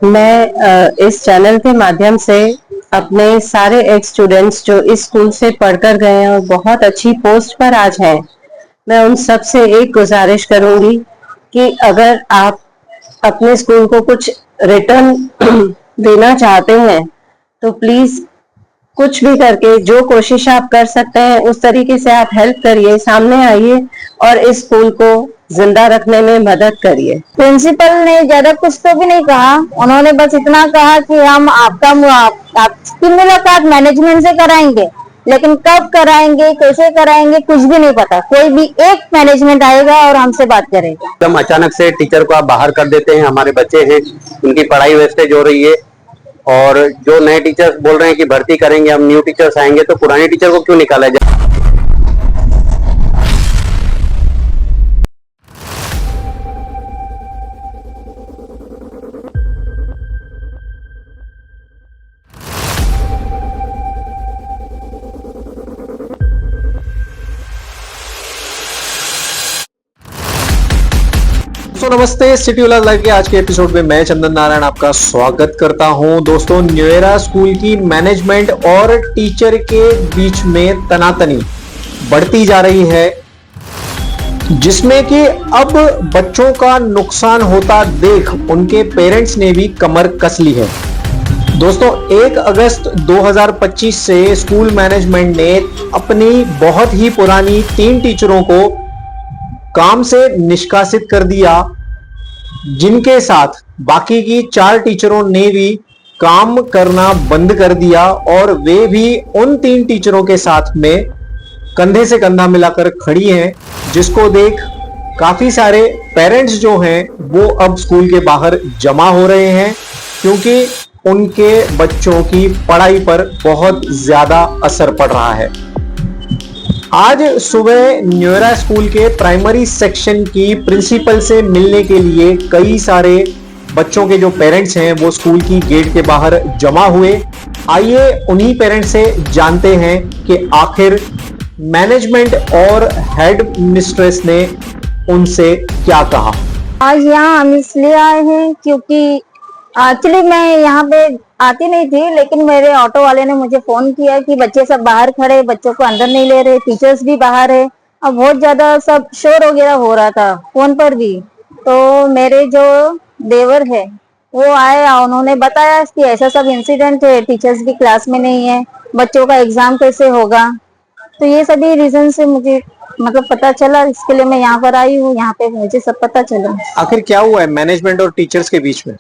मैं इस चैनल के माध्यम से अपने सारे एक्स स्टूडेंट्स जो इस स्कूल से पढ़कर गए हैं और बहुत अच्छी पोस्ट पर आज हैं, मैं उन सब से एक गुजारिश करूंगी कि अगर आप अपने स्कूल को कुछ रिटर्न देना चाहते हैं तो प्लीज कुछ भी करके जो कोशिश आप कर सकते हैं उस तरीके से आप हेल्प करिए, सामने आइए और इस स्कूल को जिंदा रखने में मदद करिए। प्रिंसिपल ने ज्यादा कुछ तो भी नहीं कहा, उन्होंने बस इतना कहा कि हम आपकी मुलाकात मैनेजमेंट से कराएंगे, लेकिन कब कराएंगे कैसे कराएंगे कुछ भी नहीं पता। कोई भी एक मैनेजमेंट आएगा और हमसे बात करेगा। एकदम अचानक से टीचर को आप बाहर कर देते हैं। हमारे बच्चे हैं, उनकी पढ़ाई वेस्टेज हो रही है और जो नए टीचर्स बोल रहे हैं कि भर्ती करेंगे, हम न्यू टीचर्स आएंगे, तो पुराने टीचर को क्यों निकाला जाए। नमस्ते, सिटी उल्लास लाइव के आज के एपिसोड में मैं चंदन नारायण आपका स्वागत करता हूं। दोस्तों, न्यू एरा स्कूल की मैनेजमेंट और टीचर के बीच में तनातनी बढ़ती जा रही है, जिसमें कि अब बच्चों का नुकसान होता देख उनके पेरेंट्स ने भी कमर कस ली है। दोस्तों, 1 अगस्त 2025 से स्कूल मैनेजमेंट ने अपनी बहुत ही पुरानी 3 टीचरों को काम से निष्कासित कर दिया, जिनके साथ बाकी की 4 टीचरों ने भी काम करना बंद कर दिया और वे भी उन 3 टीचरों के साथ में कंधे से कंधा मिलाकर खड़ी हैं, जिसको देख काफी सारे पेरेंट्स जो हैं वो अब स्कूल के बाहर जमा हो रहे हैं, क्योंकि उनके बच्चों की पढ़ाई पर बहुत ज्यादा असर पड़ रहा है। आज सुबह न्यू एरा स्कूल के प्राइमरी सेक्शन की प्रिंसिपल से मिलने के लिए कई सारे बच्चों के जो पेरेंट्स हैं वो स्कूल की गेट के बाहर जमा हुए। आइए उन्हीं पेरेंट्स से जानते हैं कि आखिर मैनेजमेंट और हेड मिस्ट्रेस ने उनसे क्या कहा। आज यहाँ हम इसलिए आए हैं क्योंकि एक्चुअली मैं यहाँ पे आती नहीं थी, लेकिन मेरे ऑटो वाले ने मुझे फोन किया कि बच्चे सब बाहर खड़े, बच्चों को अंदर नहीं ले रहे, टीचर्स भी बाहर है। अब बहुत ज्यादा सब शोर वगैरह हो रहा था फोन पर भी। तो मेरे जो देवर है वो आए, उन्होंने बताया कि ऐसा सब इंसिडेंट है, टीचर्स भी क्लास में नहीं है, बच्चों का एग्जाम कैसे होगा। तो ये सभी रीजन से मुझे पता चला, इसके लिए मैं यहाँ पर आई हूँ। यहाँ पे मुझे सब पता चला। आखिर क्या हुआ है मैनेजमेंट और टीचर्स के बीच में।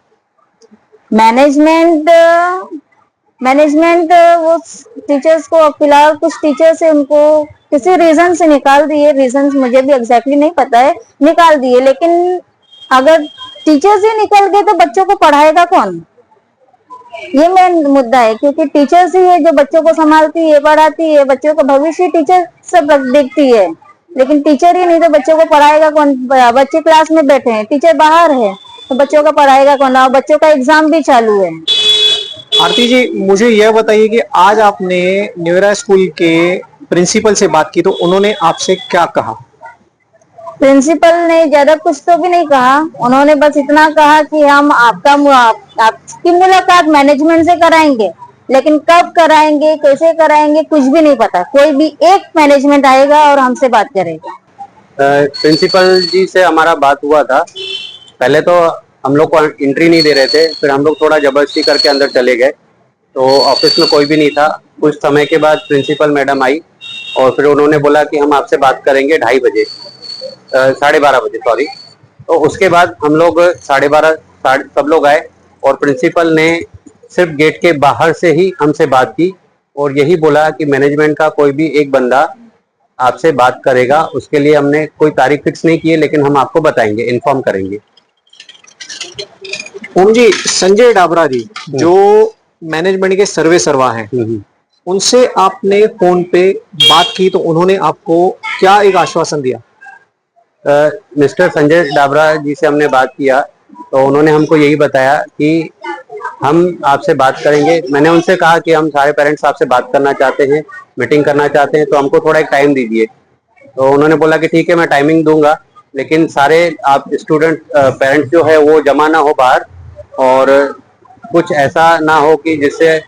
मैनेजमेंट वो टीचर्स को फिलहाल कुछ टीचर्स है उनको किसी रीजन से निकाल दिए। रीजन मुझे भी एग्जैक्टली नहीं पता है, निकाल दिए। लेकिन अगर टीचर्स ही निकल गए तो बच्चों को पढ़ाएगा कौन, ये मेन मुद्दा है। क्योंकि टीचर्स ही है जो बच्चों को संभालती है, पढ़ाती है, बच्चों का भविष्य टीचर सब देखती है। लेकिन टीचर ही नहीं तो बच्चों को पढ़ाएगा कौन। बच्चे क्लास में बैठे हैं, टीचर बाहर है, तो बच्चों का पढ़ाएगा कौन। और बच्चों का एग्जाम भी चालू है। आरती जी, मुझे यह बताइए कि आज आपने न्यू एरा स्कूल के प्रिंसिपल से बात की तो उन्होंने आपसे क्या कहा। प्रिंसिपल ने ज्यादा कुछ तो भी नहीं कहा, उन्होंने बस इतना कहा कि हम आपकी मुलाकात मैनेजमेंट से कराएंगे, लेकिन कब कराएंगे कैसे कराएंगे कुछ भी नहीं पता। कोई भी एक मैनेजमेंट आएगा और हमसे बात करेगा। प्रिंसिपल जी से हमारा बात हुआ था। पहले तो हम लोग को एंट्री नहीं दे रहे थे, फिर हम लोग थोड़ा जबरदस्ती करके अंदर चले गए, तो ऑफिस में कोई भी नहीं था। कुछ समय के बाद प्रिंसिपल मैडम आई और फिर उन्होंने बोला कि हम आपसे बात करेंगे 2:30 बजे, 12:30 बजे सॉरी। तो उसके बाद हम लोग 12:30 सब लोग आए और प्रिंसिपल ने सिर्फ गेट के बाहर से ही हमसे बात की और यही बोला कि मैनेजमेंट का कोई भी एक बंदा आपसे बात करेगा। उसके लिए हमने कोई तारीख फिक्स नहीं की है, लेकिन हम आपको बताएंगे, इन्फॉर्म करेंगे। ओम जी, संजय डाबरा जी जो मैनेजमेंट के सर्वे सर्वा हैं, उनसे आपने फोन पे बात की तो उन्होंने आपको क्या एक आश्वासन दिया। मिस्टर संजय डाबरा जी से हमने बात किया तो उन्होंने हमको यही बताया कि हम आपसे बात करेंगे। मैंने उनसे कहा कि हम सारे पेरेंट्स आपसे बात करना चाहते हैं, मीटिंग करना चाहते हैं, तो हमको थोड़ा एक टाइम दीजिए। तो उन्होंने बोला कि ठीक है, मैं टाइमिंग दूंगा, लेकिन सारे आप स्टूडेंट पेरेंट्स जो है वो जमा ना हो बाहर और कुछ ऐसा ना हो कि जिससे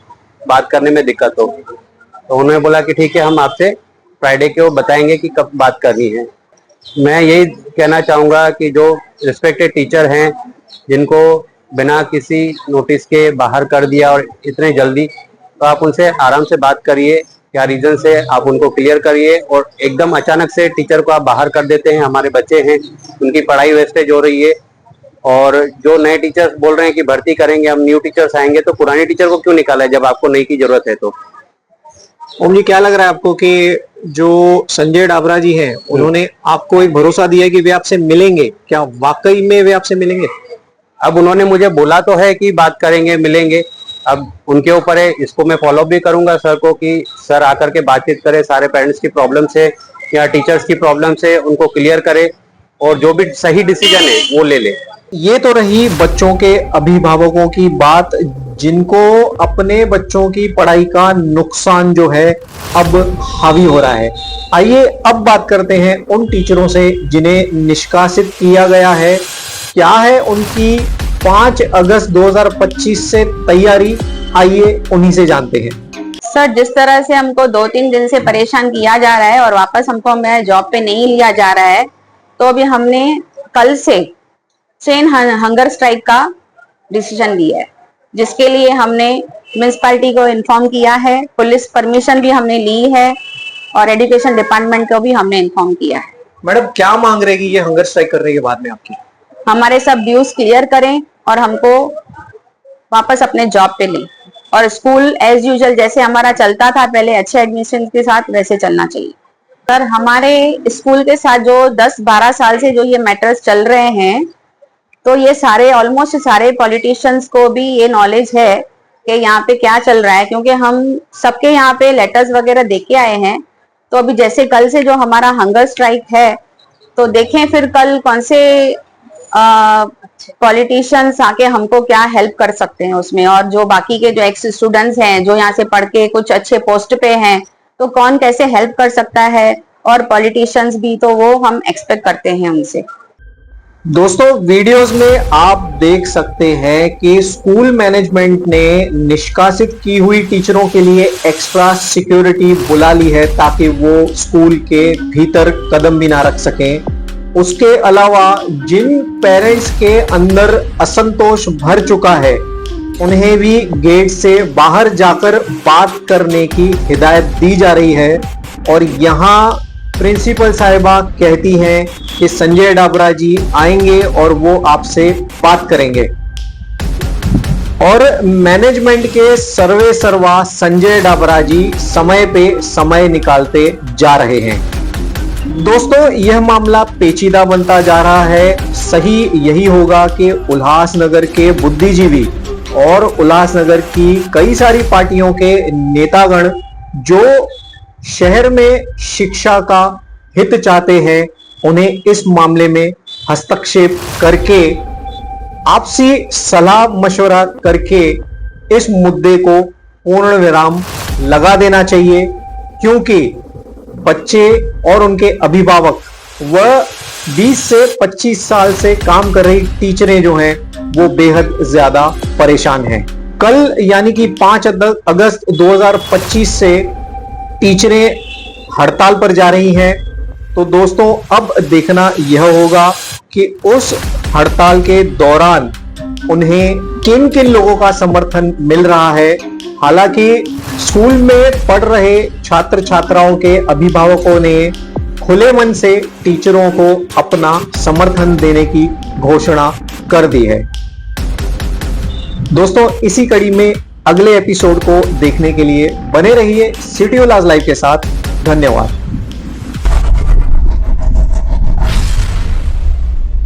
बात करने में दिक्कत हो। तो उन्होंने बोला कि ठीक है, हम आपसे फ्राइडे को बताएंगे कि कब बात करनी है। मैं यही कहना चाहूँगा कि जो रिस्पेक्टेड टीचर हैं, जिनको बिना किसी नोटिस के बाहर कर दिया और इतने जल्दी, तो आप उनसे आराम से बात करिए, क्या रीजन से आप उनको क्लियर करिए। और एकदम अचानक से टीचर को आप बाहर कर देते हैं, हमारे बच्चे हैं, उनकी पढ़ाई वेस्टेज हो रही है। और जो नए टीचर्स बोल रहे हैं कि भर्ती करेंगे, हम न्यू टीचर्स आएंगे, तो पुराने टीचर को क्यों निकाला है जब आपको नई की जरूरत है? तो ओम जी, क्या लग रहा है आपको कि जो संजय डाबरा जी हैं, उन्होंने आपको एक भरोसा दिया कि वे आपसे मिलेंगे, क्या वाकई में वे आपसे मिलेंगे? अब उन्होंने मुझे बोला तो है कि बात करेंगे, मिलेंगे। अब उनके ऊपर है, इसको मैं फॉलो भी करूंगा सर को कि सर आकर के बातचीत करें, सारे पेरेंट्स की प्रॉब्लम से या टीचर्स की प्रॉब्लम से उनको क्लियर करे और जो भी सही डिसीजन है वो ले ले। ये तो रही बच्चों के अभिभावकों की बात, जिनको अपने बच्चों की पढ़ाई का नुकसान जो है अब हावी हो रहा है। आइए अब बात करते हैं उन टीचरों से जिन्हें निष्कासित किया गया है। क्या है उनकी 5 अगस्त 2025 से तैयारी, आइए उन्हीं से जानते हैं। सर, जिस तरह से हमको 2-3 दिन से परेशान किया जा रहा है और वापस हमको हमारे जॉब पे नहीं लिया जा रहा है, तो अभी हमने कल से चेन हंगर स्ट्राइक का डिसीजन लिया है, जिसके लिए हमने म्युनिसिपैलिटी को इन्फॉर्म किया है, पुलिस परमिशन भी हमने ली है और एजुकेशन डिपार्टमेंट को भी हमने इन्फॉर्म किया है। मैडम, क्या मांग रहेगी ये हंगर स्ट्राइक करने के बाद में आपकी? हमारे सब ड्यूज क्लियर करें और हमको वापस अपने जॉब पे लें और स्कूल एज यूजुअल जैसे हमारा चलता था पहले अच्छे एडमिशन के साथ, वैसे चलना चाहिए। सर, हमारे स्कूल के साथ जो 10-12 साल से जो ये मैटर्स चल रहे हैं, तो ये सारे ऑलमोस्ट सारे पॉलिटिशियंस को भी ये नॉलेज है कि यहाँ पे क्या चल रहा है, क्योंकि हम सबके यहाँ पे लेटर्स वगैरह दे के आए हैं। तो अभी जैसे कल से जो हमारा हंगर स्ट्राइक है, तो देखें फिर कल कौन से पॉलिटिशियंस आके हमको क्या हेल्प कर सकते हैं उसमें, और जो बाकी के जो एक्स स्टूडेंट्स हैं जो यहाँ से पढ़ के कुछ अच्छे पोस्ट पे हैं, तो कौन कैसे हेल्प कर सकता है, और पॉलिटिशियंस भी, तो वो हम एक्सपेक्ट करते हैं उनसे। दोस्तों, वीडियोस में आप देख सकते हैं कि स्कूल मैनेजमेंट ने निष्कासित की हुई टीचरों के लिए एक्स्ट्रा सिक्योरिटी बुला ली है ताकि वो स्कूल के भीतर कदम भी ना रख सकें। उसके अलावा जिन पेरेंट्स के अंदर असंतोष भर चुका है, उन्हें भी गेट से बाहर जाकर बात करने की हिदायत दी जा रही है। और यहाँ प्रिंसिपल साहिबा कहती हैं कि संजय डाबरा जी आएंगे और वो आपसे बात करेंगे। और मैनेजमेंट के सर्वे सर्वा संजय डाबरा जी समय पे समय निकालते जा रहे हैं। दोस्तों, यह मामला पेचीदा बनता जा रहा है। सही यही होगा कि उल्लासनगर के बुद्धिजीवी और उल्लासनगर की कई सारी पार्टियों के नेतागण जो शहर में शिक्षा का हित चाहते हैं, उन्हें इस मामले में हस्तक्षेप करके, आपसी सलाह मशवरा करके इस मुद्दे को पूर्ण विराम लगा देना चाहिए, क्योंकि बच्चे और उनके अभिभावक व 20 से 25 साल से काम कर रही टीचरें जो हैं वो बेहद ज्यादा परेशान हैं। कल यानी कि 5 अगस्त 2025 से टीचरें हड़ताल पर जा रही हैं। तो दोस्तों, अब देखना यह होगा कि उस हड़ताल के दौरान उन्हें किन किन लोगों का समर्थन मिल रहा है। हालांकि स्कूल में पढ़ रहे छात्र छात्राओं के अभिभावकों ने खुले मन से टीचरों को अपना समर्थन देने की घोषणा कर दी है। दोस्तों, इसी कड़ी में अगले एपिसोड को देखने के लिए बने रहिए सिटी उल्लास लाइव के साथ। धन्यवाद।